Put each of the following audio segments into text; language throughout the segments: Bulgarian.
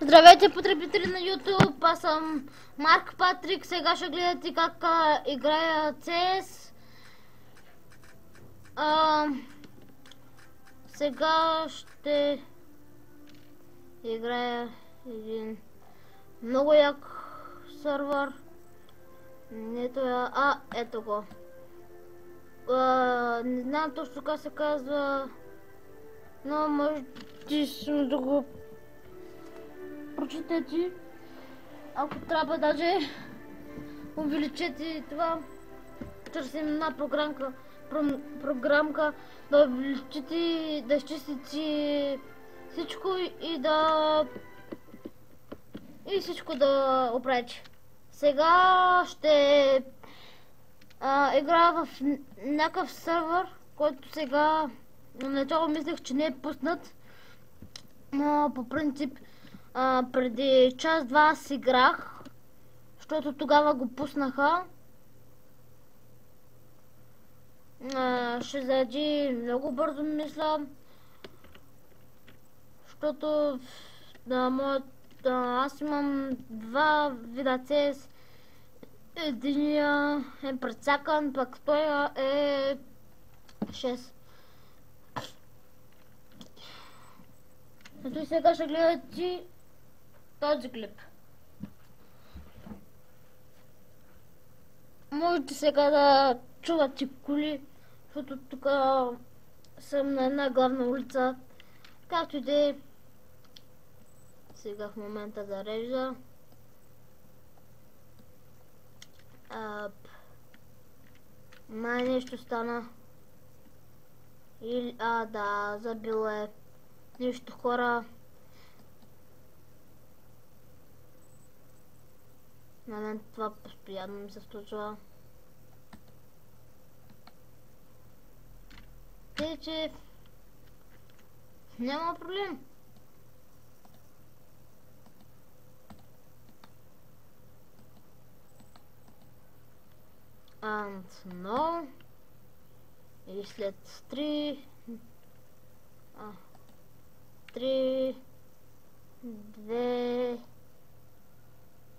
Здравейте, потребители на YouTube, аз съм Марк Патрик. Сега ще гледате как играя CS. Сега ще играя един много як сървър. Ето я, ето го. Не знам точно как се казва, но може да го прочетете. Ако трябва, даже увеличете това чрез една програмка да увеличите, да изчистите всичко и всичко да оправите. Сега ще играя в някакъв сървър, който сега на начало мислех, че не е пуснат, но по принцип преди час-два аз играх, защото тогава го пуснаха. Ще заради много бързо, мисля, защото аз имам два вида CS. Единия е прецакан, пък втория е 6. Ето и сега ще гледате този клип. Можете сега да чувате коли, защото тук съм на една главна улица. Както и да е, сега в момента зарежда. Май нещо стана. Или, да, забило е нещо, хора. На мен това постоянно ми се случва. Тъй, че няма проблем. Но и след 3 2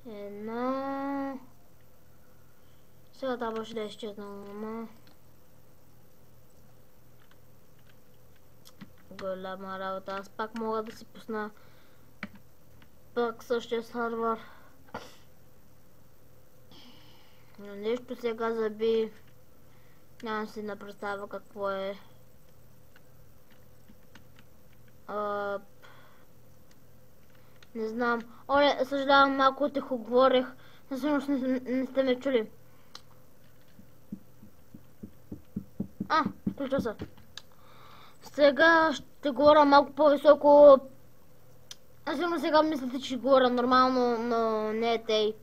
1 сега това може да изчезна, ама голяма работа. Аз пак мога да си пусна пак същия сървър. Но нещо сега заби. Нямам си да представя какво е. Не знам. Оле, съжалявам, малко тихо говорех. Насъщност не сте ме чули. Включва се. Сега ще говоря малко по-високо. Сигурно сега мислите, че говоря нормално, но не е тъй.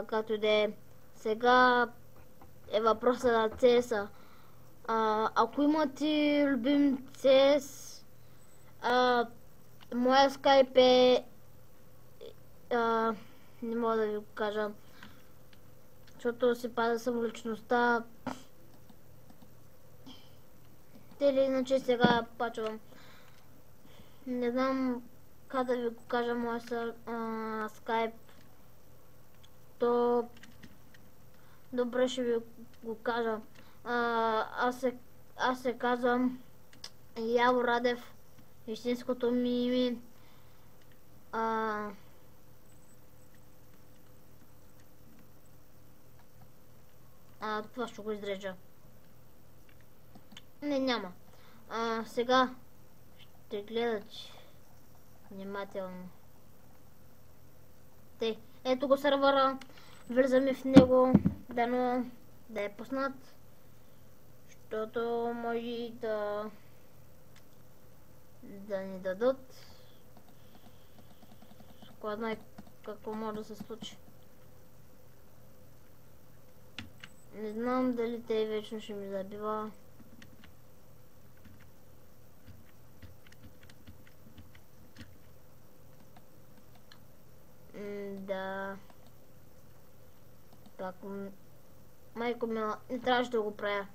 Както и да е. Сега е въпроса на CS-а. Ако имате любим CS, моя скайп е... не мога да ви го кажа, защото си пада самоличността. Или иначе сега пачвам. Не знам как да ви го кажа моя скайп. То добре ще ви го кажа. Аз се казвам Яво Радев. Истинското ми име. Това ще го изрежа. Не, няма. Сега ще гледат внимателно. Ето го сървъра. Влизаме в него. Дано да е пуснат. Защото може да ни дадат. Кой знае какво може да се случи. Не знам дали те вечно ще ми забива. Да. Так, майко ми не трябваше да го правя.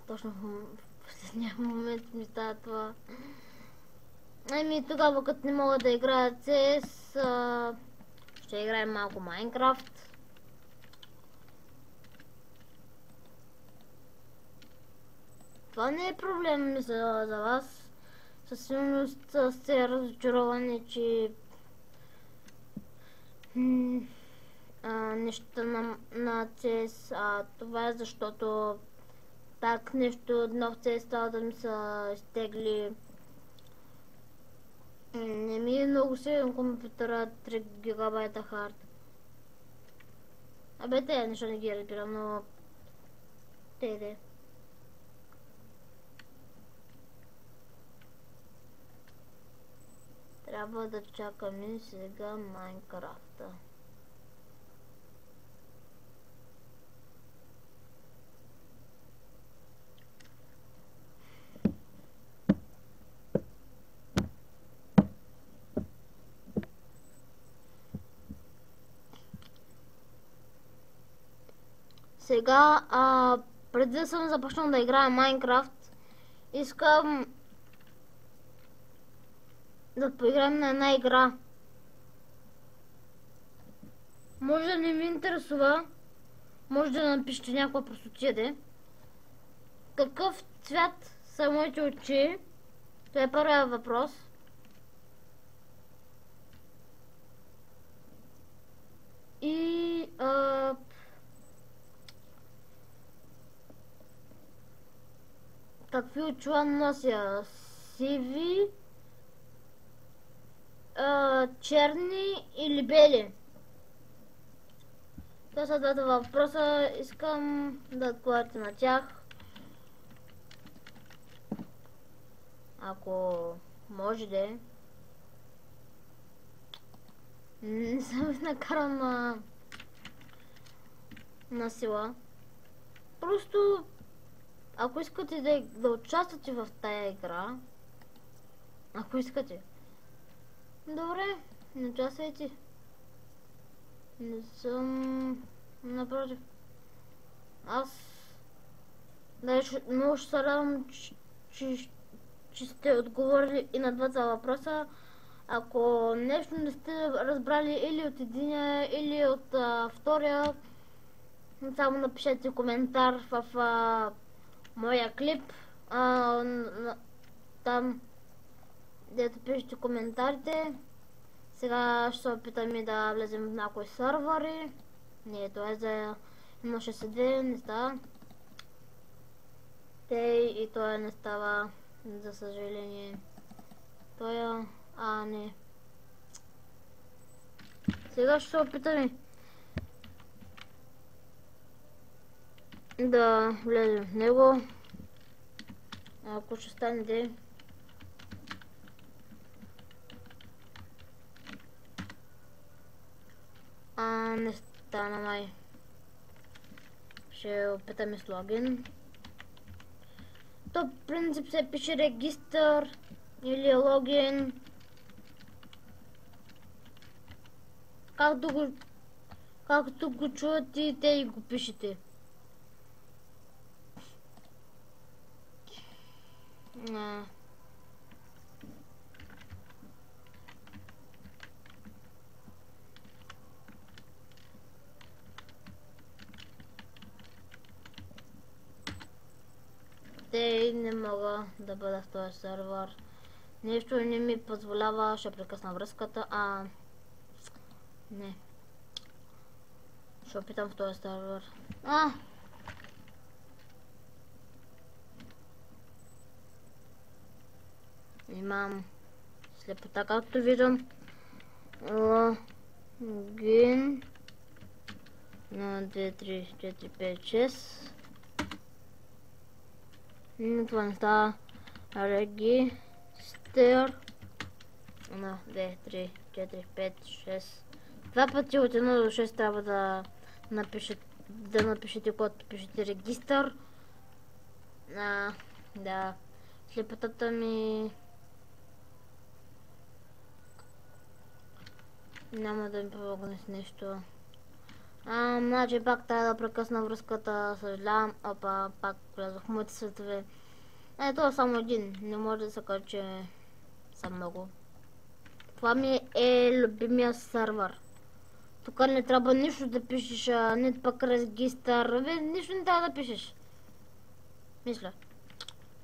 Точно в последния момент ми става това. Ами тогава, като не мога да играя CS, ще играем малко Майнкрафт. Това не е проблем за вас. Със сигурност сте разочаровани, че нещата на CS. Това е защото так нещо нов CS става да ми се изтегли. Не ми е много силен компютъра, 3 гигабайта хард. Абе те неща не ги разбирам, но те. Трябва да чакаме сега Майнкрафта. Сега, преди да съм започнал да играя Майнкрафт, искам да поиграем на една игра. Може да не ми интересува, може да напишете някаква простотия. Какъв цвят са моите очи? Това е първият въпрос. И какви очила нося? Сиви, черни или бели? Това са двата въпроса. Искам да отговорите на тях. Ако може да е. Не съм накаран на сила. Просто ако искате да участвате в тая игра, ако искате, добре, не участвайте. Не съм напротив. Аз много ще се радвам, че сте отговорили и на двата въпроса. Ако нещо не сте разбрали или от единия, или от втория, само напишете коментар в моя клип. Там, дето пишете коментарите. Сега ще се опитаме да влезем в някои сървъри. Не, това е за 1.6.2, не става. И това не става, за съжаление. Това не. Сега ще се опитаме да влезем в него. Ако ще стане де. Не стана май. Ще опитаме с логин. То в принцип се пише регистър или логин. Както го чувате и те и го пишете. Те не мога да бъда в този сервер. Нещо не ми позволява, ще прекъсна връзката, не. Ще опитам в този сервер. Имам слепота, както виждам. Логин на 2, 3, 4, 5, 6. Това не става. Регистър на 2, 3, 4, 5, 6. Два пъти от 1 до 6 трябва да напишете, когато пишете регистър. Да. Слепотата ми няма да ми помогне с нещо. Значи пак трябва да прекъсна връзката, съжалявам. Пак влязох в моите светове. Това е само един. Не може да се каже, че са много. Това ми е любимия сървър. Тук не трябва нищо да пишеш, нито пък регистър, нищо не трябва да пишеш. Мисля.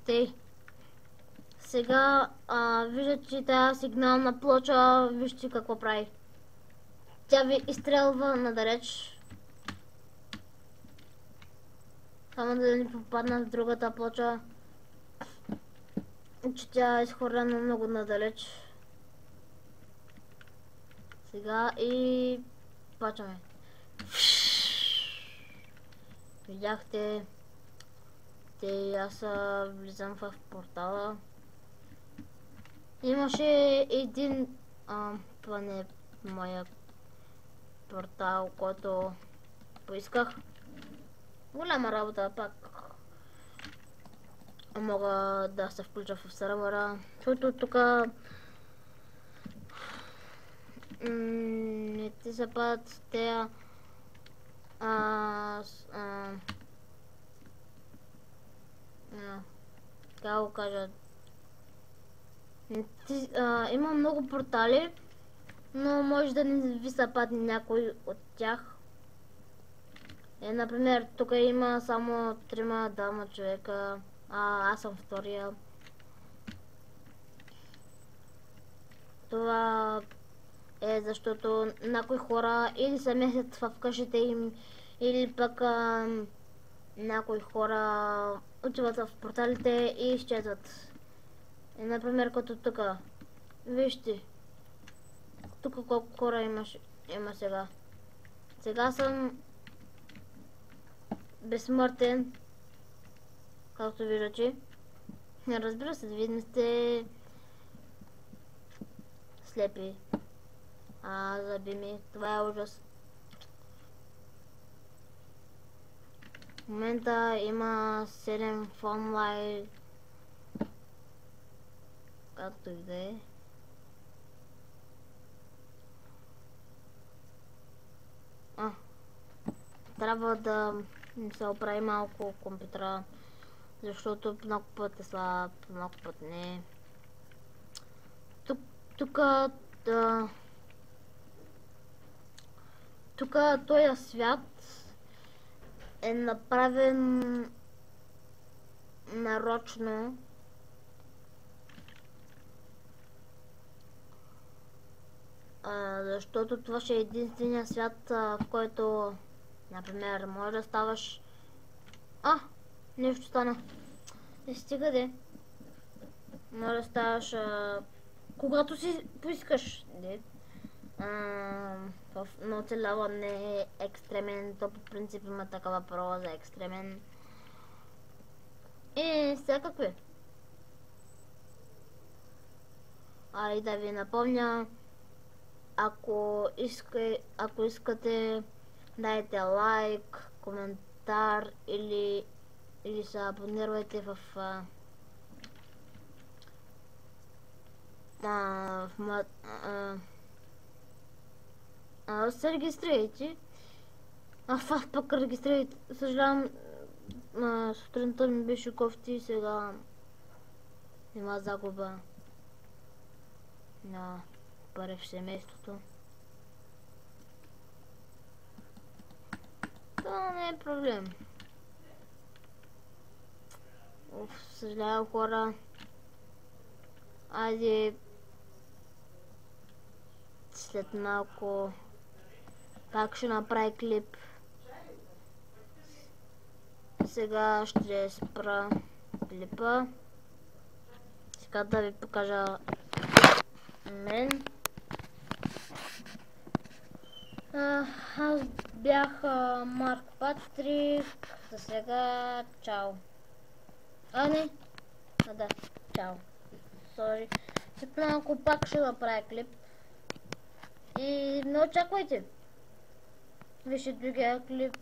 Тей. Сега виждате, че тази сигнална плоча, вижте какво прави. Тя ви изстрелва надалеч. Само да ни попадна в другата плоча. Че тя е изхвърлена много надалеч. Сега и пачаме. Видяхте. Аз влизам в портала. Имаше един... това не е моя портал, който поисках. Голяма работа пак. Мога да се включа в сервера, защото тук не ти се падат те как го кажа, има много портали, но може да не ви се падне някой от тях. Например, тук има само 3 човека, аз съм втория. Това е защото някои хора или се месят в къщите им, или пък някои хора отиват в порталите и изчезват. Например, като тук. Вижте. Тук колко хора има сега. Сега съм безсмъртен. Както виждате. Разбира се, вие не сте слепи. Зъби ми. Това е ужас. В момента има 7 фонлай. Както и да е. Трябва да се оправи малко компютъра, защото много път е слаб, много път не е. Тук този свят е направен нарочно. Защото това ще е единствения свят, в който, например, може да ставаш... нещо стана. Не стига де. Може да ставаш когато си поискаш. В оцеляване е екстремен, то по принцип има такава проба за екстремен. И всякакви. И да ви напомня, ако искате, дайте лайк, коментар или се абонирайте се регистрирайте. Пък регистрирайте. Съжалявам, сутринта ми беше кофти, сега има загуба на пари в семейството. Това не е проблем. Съжалявам, хора. Айде след малко пак ще направя клип. Сега ще спра клипа. Сега да ви покажа мен. Аз бях Марк Патрик. За сега, чао. Не. Да, чао. Сори. След малко пак ще направя клип. И не очаквайте. Вижте другия клип.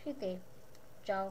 Хитей. Чао.